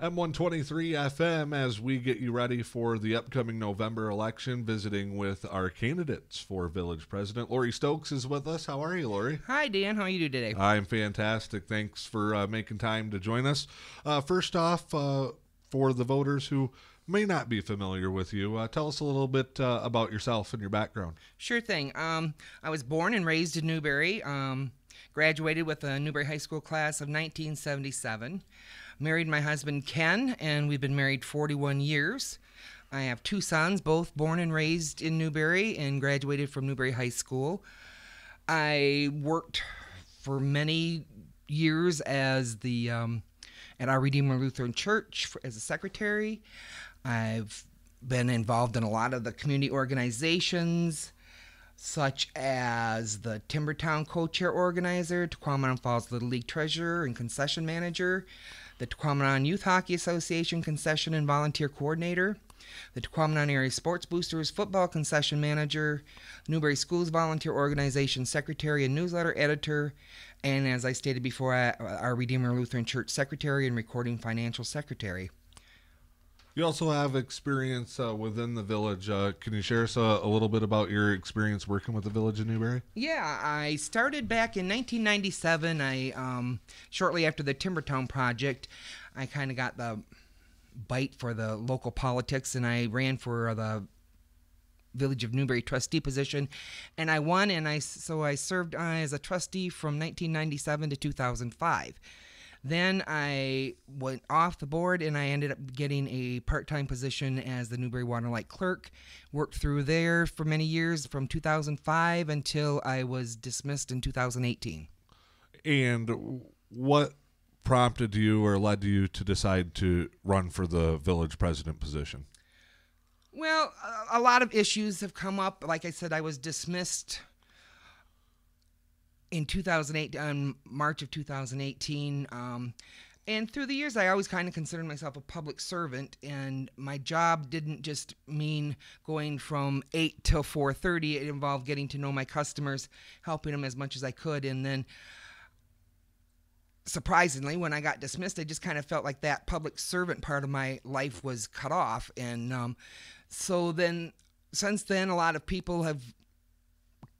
M123 FM as we get you ready for the upcoming November election, visiting with our candidates for village president. Lori Stokes is with us. How are you, Lori? Hi, Dan. How are you today? I'm fantastic. Thanks for making time to join us. First off, for the voters who may not be familiar with you, tell us a little bit about yourself and your background. Sure thing. I was born and raised in Newberry. Graduated with a Newberry High School class of 1977. Married my husband, Ken, and we've been married 41 years. I have two sons, both born and raised in Newberry and graduated from Newberry High School. I worked for many years as at our Redeemer Lutheran Church as a secretary. I've been involved in a lot of the community organizations, such as the Timbertown co-chair organizer, Tequamanon Falls Little League treasurer and concession manager, the Tequamanon Youth Hockey Association concession and volunteer coordinator, the Tequamanon Area Sports Boosters football concession manager, Newberry Schools Volunteer Organization secretary and newsletter editor, and as I stated before, our Redeemer Lutheran Church secretary and recording financial secretary. You also have experience within the village. Can you share us a little bit about your experience working with the Village of Newberry? Yeah, I started back in 1997. Shortly after the Timbertown project, I kind of got the bite for the local politics, and I ran for the Village of Newberry trustee position, and I won. And so I served as a trustee from 1997 to 2005. Then I went off the board and I ended up getting a part-time position as the Newberry Water Light clerk. Worked through there for many years from 2005 until I was dismissed in 2018. And what prompted you or led you to decide to run for the village president position? Well, a lot of issues have come up. Like I said, I was dismissed in 2008, on March of 2018, and through the years I always kind of considered myself a public servant, and my job didn't just mean going from 8 till 4:30. It involved getting to know my customers, helping them as much as I could, and then surprisingly, when I got dismissed, I just kind of felt like that public servant part of my life was cut off, and so then since then a lot of people have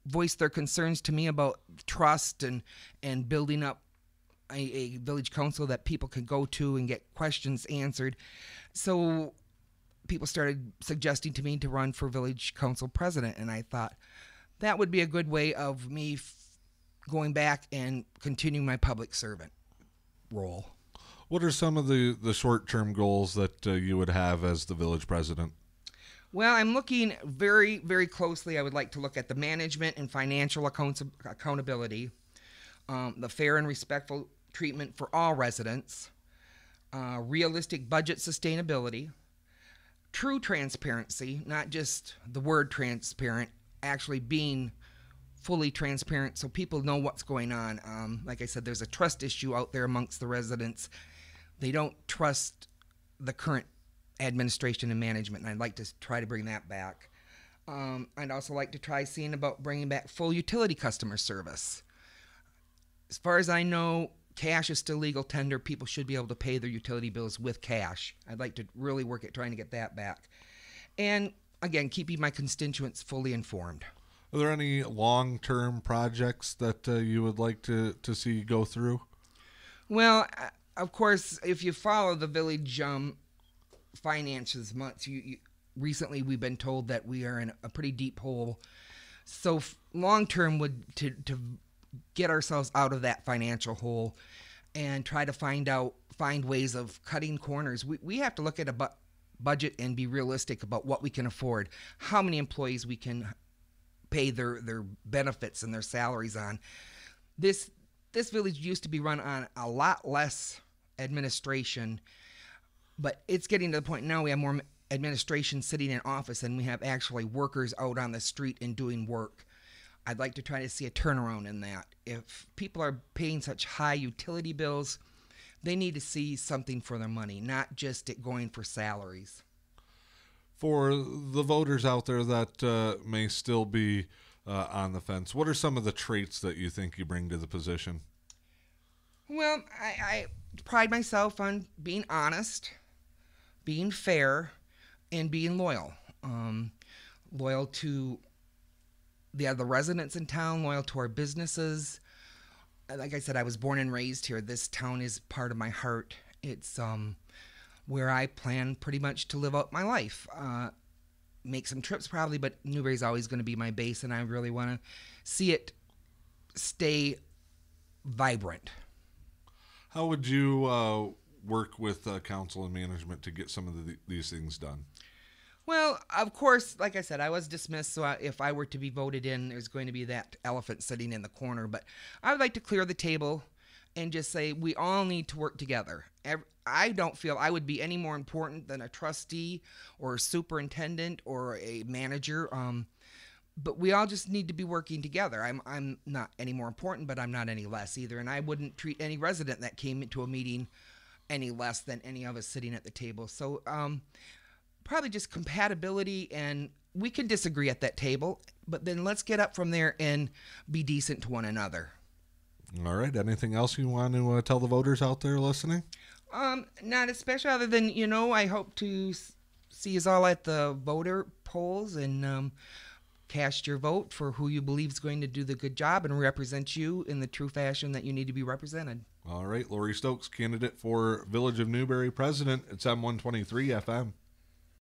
voiced their concerns to me about trust and building up a village council that people can go to and get questions answered. So people started suggesting to me to run for village council president, and I thought that would be a good way of me going back and continuing my public servant role. What are some of the short-term goals that you would have as the village president? Well, I'm looking very, very closely. I would like to look at the management and financial accountability, the fair and respectful treatment for all residents, realistic budget sustainability, true transparency, not just the word transparent, actually being fully transparent so people know what's going on. Like I said, there's a trust issue out there amongst the residents. They don't trust the current administration and management, and I'd like to try to bring that back. I'd also like to try seeing about bringing back full utility customer service. As far as I know, cash is still legal tender. People should be able to pay their utility bills with cash. I'd like to really work at trying to get that back. And again, keeping my constituents fully informed. Are there any long-term projects that you would like to see go through? Well, of course, if you follow the village finances months, recently we've been told that we are in a pretty deep hole. So long term would to get ourselves out of that financial hole and try to find ways of cutting corners. We have to look at a budget and be realistic about what we can afford, how many employees we can pay their benefits and their salaries on. This village used to be run on a lot less administration, but it's getting to the point now we have more administration sitting in office and we have actually workers out on the street and doing work. I'd like to try to see a turnaround in that. If people are paying such high utility bills, they need to see something for their money, not just it going for salaries. For the voters out there that may still be on the fence, what are some of the traits that you think you bring to the position? Well, I pride myself on being honest, being fair, and being loyal. Loyal to the residents in town, loyal to our businesses. Like I said, I was born and raised here. This town is part of my heart. It's where I plan pretty much to live out my life. Make some trips probably, but Newberry's always going to be my base, and I really want to see it stay vibrant. How would you work with council and management to get some of these things done? Well, of course, like I said, I was dismissed, so if I were to be voted in, there's going to be that elephant sitting in the corner. But I would like to clear the table and just say we all need to work together. I don't feel I would be any more important than a trustee or a superintendent or a manager. But we all just need to be working together. I'm not any more important, but I'm not any less either. And I wouldn't treat any resident that came into a meeting any less than any of us sitting at the table. So probably just compatibility, and we can disagree at that table, but then let's get up from there and be decent to one another. All right. Anything else you want to tell the voters out there listening? Not especially, other than, I hope to see us all at the voter polls and cast your vote for who you believe is going to do the good job and represent you in the true fashion that you need to be represented. All right. Lori Stokes, candidate for Village of Newberry president. It's M123 FM.